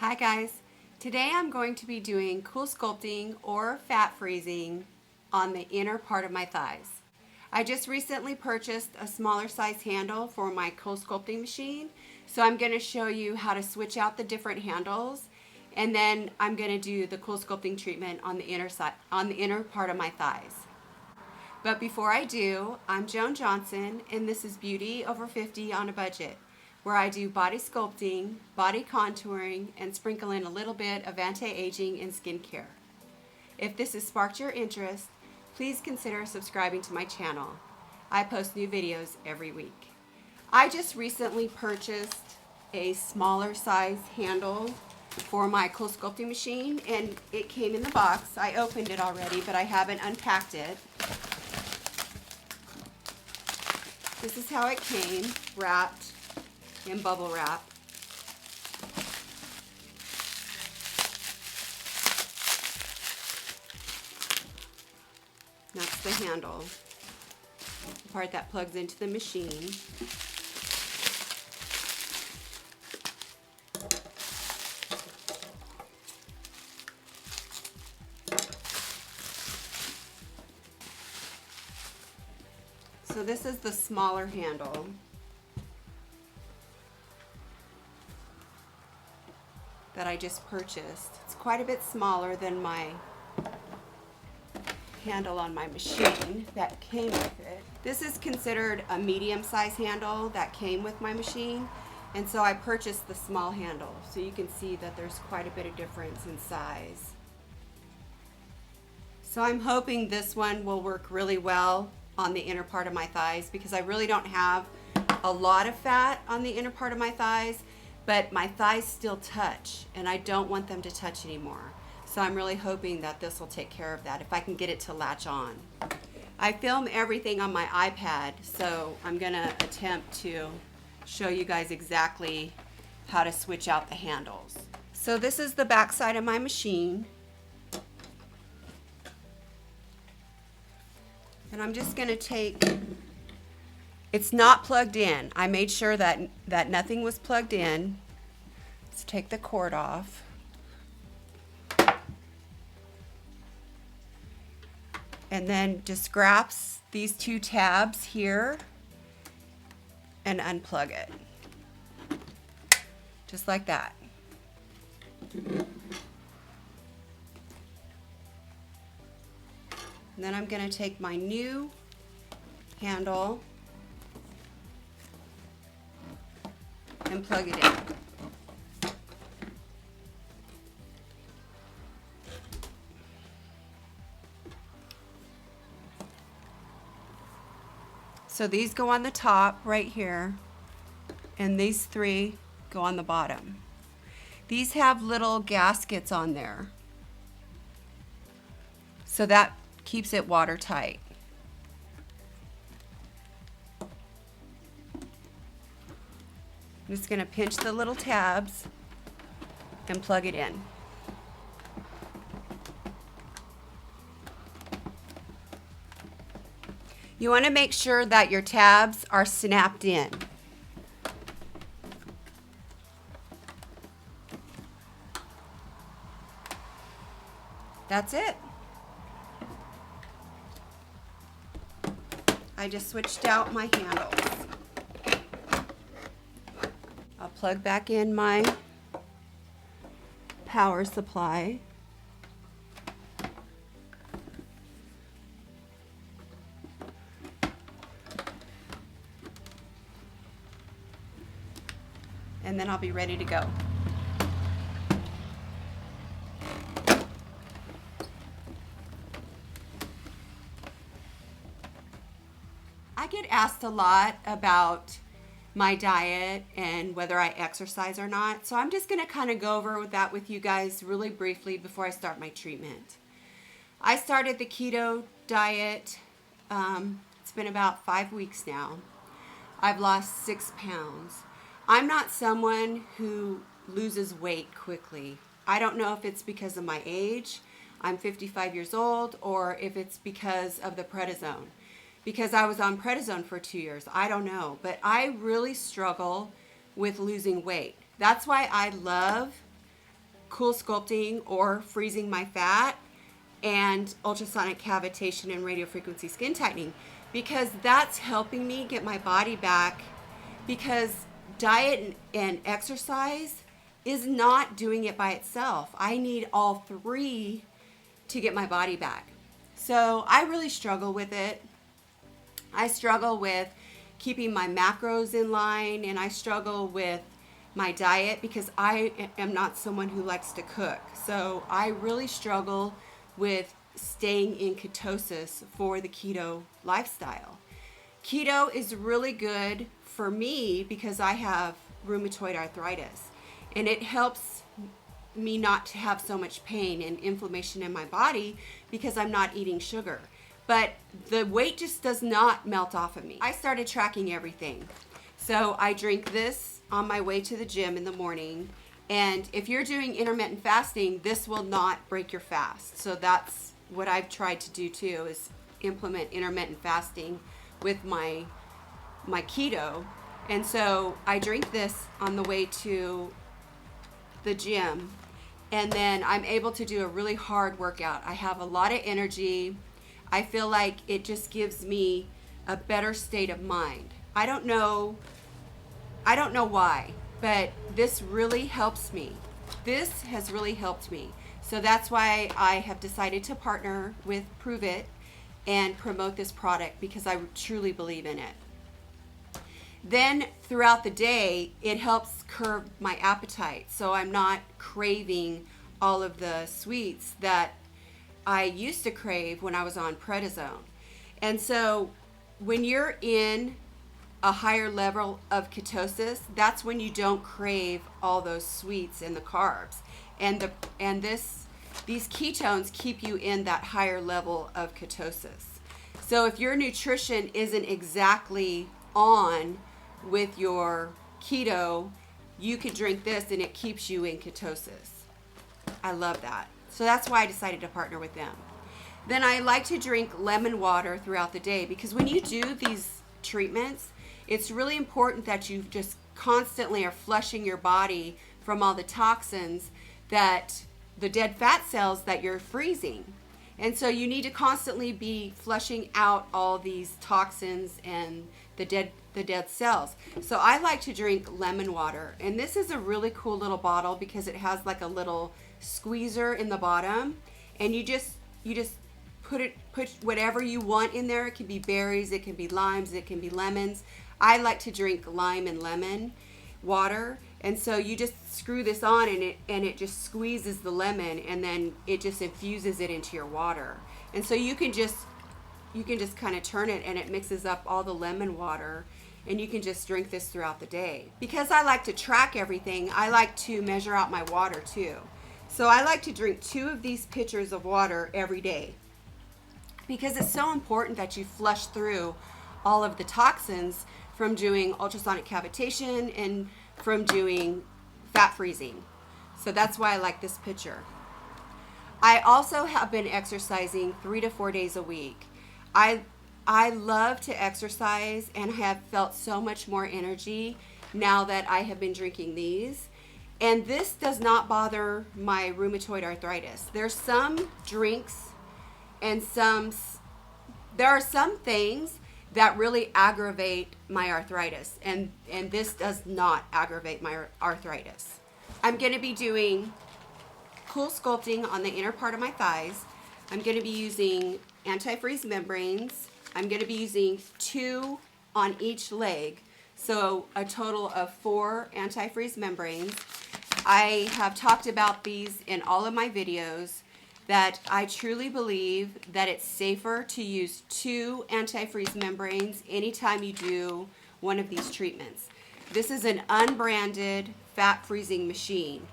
Hi guys, today I'm going to be doing cool sculpting or fat freezing on the inner part of my thighs. I just recently purchased a smaller size handle for my cool sculpting machine, so I'm going to show you how to switch out the different handles, and then I'm going to do the cool sculpting treatment on the inner part of my thighs. But before I do, I'm Joan Johnson, and this is Beauty Over 50 on a Budget, where I do body sculpting, body contouring, and sprinkle in a little bit of anti-aging and skincare. If this has sparked your interest, please consider subscribing to my channel. I post new videos every week. I just recently purchased a smaller size handle for my cool sculpting machine, and it came in the box. I opened it already, but I haven't unpacked it. This is how it came, wrapped in bubble wrap. That's the handle, the part that plugs into the machine. So this is the smaller handle. That I just purchased. It's quite a bit smaller than my handle on my machine that came with it. This is considered a medium-sized handle that came with my machine, and so I purchased the small handle, so you can see that there's quite a bit of difference in size. So I'm hoping this one will work really well on the inner part of my thighs, because I really don't have a lot of fat on the inner part of my thighs, but my thighs still touch, and I don't want them to touch anymore. So I'm really hoping that this will take care of that if I can get it to latch on. I film everything on my iPad, so I'm gonna attempt to show you guys exactly how to switch out the handles. So this is the back side of my machine. And I'm just gonna take, it's not plugged in. I made sure that nothing was plugged in. Let's take the cord off. And then just grasp these two tabs here and unplug it. Just like that. And then I'm going to take my new handle and plug it in. So these go on the top right here, and these three go on the bottom. These have little gaskets on there, so that keeps it watertight. I'm just going to pinch the little tabs and plug it in. You want to make sure that your tabs are snapped in. That's it. I just switched out my handles. I'll plug back in my power supply. And then I'll be ready to go. I get asked a lot about my diet and whether I exercise or not, so I'm just going to kind of go over that with you guys really briefly before I start my treatment. I started the keto diet, it's been about 5 weeks now. I've lost 6 pounds. I'm not someone who loses weight quickly. I don't know if it's because of my age, I'm 55 years old, or if it's because of the prednisone. Because I was on prednisone for 2 years, I don't know. But I really struggle with losing weight. That's why I love CoolSculpting or freezing my fat and ultrasonic cavitation and radiofrequency skin tightening, because that's helping me get my body back, because diet and exercise is not doing it by itself. I need all three to get my body back. So I really struggle with it. I struggle with keeping my macros in line, and I struggle with my diet because I am not someone who likes to cook. So I really struggle with staying in ketosis for the keto lifestyle. Keto is really good for me because I have rheumatoid arthritis, and it helps me not to have so much pain and inflammation in my body because I'm not eating sugar. But the weight just does not melt off of me. I started tracking everything. So I drink this on my way to the gym in the morning. And if you're doing intermittent fasting, this will not break your fast. So that's what I've tried to do too, is implement intermittent fasting with my keto. And so I drink this on the way to the gym, and then I'm able to do a really hard workout. I have a lot of energy. I feel like it just gives me a better state of mind. I don't know why, but this really helps me. This has really helped me. So that's why I have decided to partner with Prove It and promote this product, because I truly believe in it. Then throughout the day, it helps curb my appetite, so I'm not craving all of the sweets that I used to crave when I was on prednisone. And so when you're in a higher level of ketosis, that's when you don't crave all those sweets and the carbs. And these ketones keep you in that higher level of ketosis. So if your nutrition isn't exactly on with your keto, you could drink this and it keeps you in ketosis. I love that. So that's why I decided to partner with them. Then I like to drink lemon water throughout the day, because when you do these treatments, it's really important that you just constantly are flushing your body from all the toxins, that the dead fat cells that you're freezing. And so you need to constantly be flushing out all these toxins and the dead cells. So I like to drink lemon water, and this is a really cool little bottle because it has like a little squeezer in the bottom, and you just put whatever you want in there. It can be berries, it can be limes, it can be lemons. I like to drink lime and lemon water, and so you just screw this on and it just squeezes the lemon, and then it just infuses it into your water. And so you can just kind of turn it, and it mixes up all the lemon water, and you can just drink this throughout the day. Because I like to track everything, I like to measure out my water too. So I like to drink 2 of these pitchers of water every day, because it's so important that you flush through all of the toxins from doing ultrasonic cavitation and from doing fat freezing. So that's why I like this pitcher. I also have been exercising 3 to 4 days a week. I love to exercise and have felt so much more energy now that I have been drinking these. And this does not bother my rheumatoid arthritis. There's some drinks and there are some things that really aggravate my arthritis, and this does not aggravate my arthritis. I'm going to be doing CoolSculpting on the inner part of my thighs. I'm going to be using anti-freeze membranes. I'm going to be using 2 on each leg, so a total of 4 anti-freeze membranes. I have talked about these in all of my videos, that I truly believe that it's safer to use 2 anti-freeze membranes anytime you do one of these treatments. This is an unbranded fat freezing machine,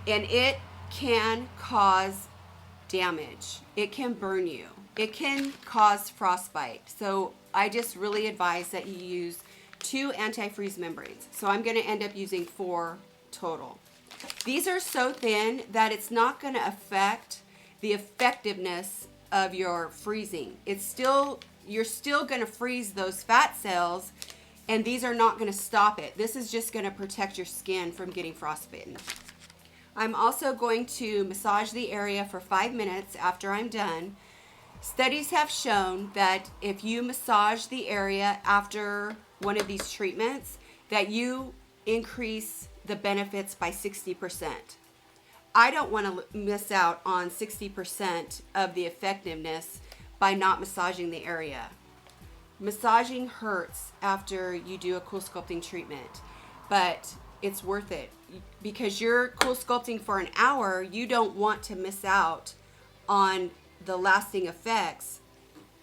and it can cause damage. It can burn you. It can cause frostbite. So I just really advise that you use 2 anti-freeze membranes. So I'm going to end up using 4 total. These are so thin that it's not going to affect the effectiveness of your freezing. You're still going to freeze those fat cells, and these are not going to stop it. This is just going to protect your skin from getting frostbitten. I'm also going to massage the area for 5 minutes after I'm done. Studies have shown that if you massage the area after one of these treatments, that you increase the benefits by 60%. I don't want to miss out on 60% of the effectiveness by not massaging the area. Massaging hurts after you do a CoolSculpting treatment, but it's worth it because you're CoolSculpting for an hour. You don't want to miss out on the lasting effects.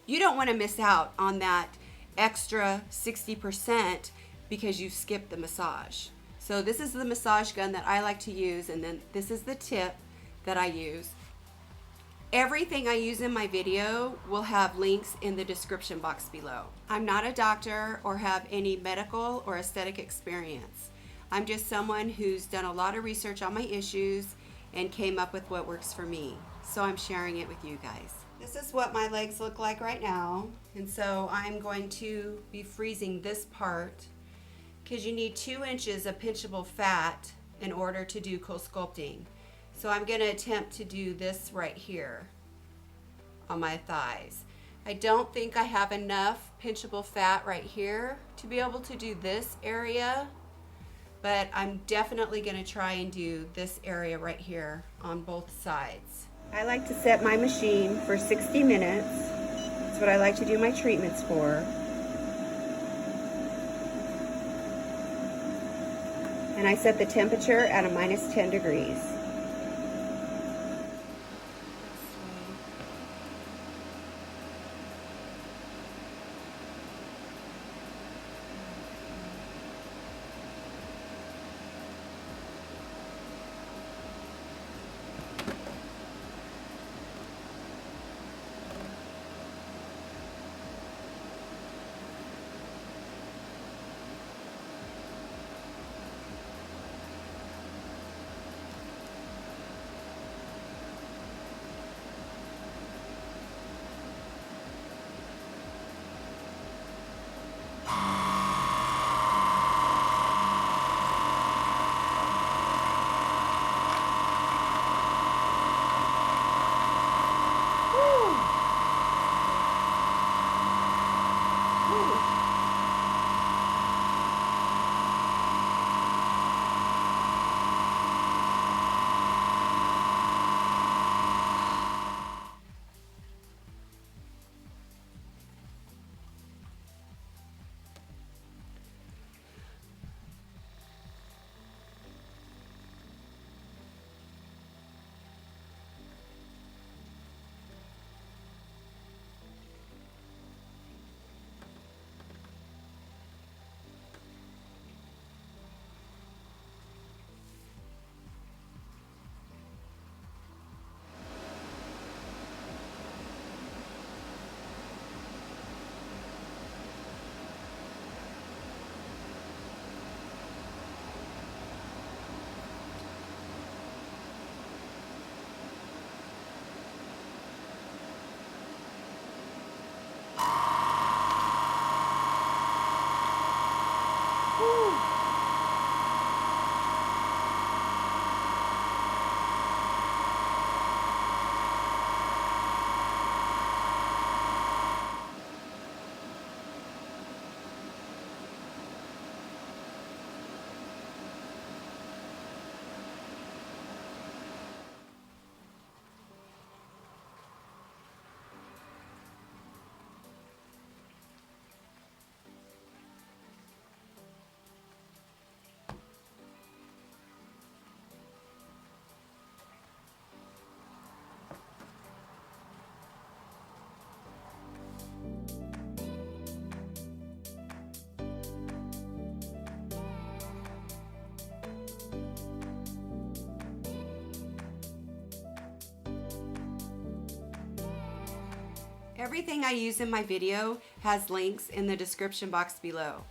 You don't want to miss out on that extra 60% because you skipped the massage. So this is the massage gun that I like to use, and then this is the tip that I use. Everything I use in my video will have links in the description box below. I'm not a doctor or have any medical or aesthetic experience. I'm just someone who's done a lot of research on my issues and came up with what works for me. So I'm sharing it with you guys. This is what my legs look like right now. And so I'm going to be freezing this part because you need 2 inches of pinchable fat in order to do CoolSculpting. So I'm going to attempt to do this right here on my thighs. I don't think I have enough pinchable fat right here to be able to do this area, but I'm definitely going to try and do this area right here on both sides. I like to set my machine for 60 minutes. That's what I like to do my treatments for. And I set the temperature at a -10 degrees. Everything I use in my video has links in the description box below.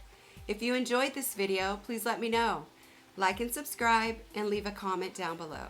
If you enjoyed this video, please let me know. Like and subscribe and leave a comment down below.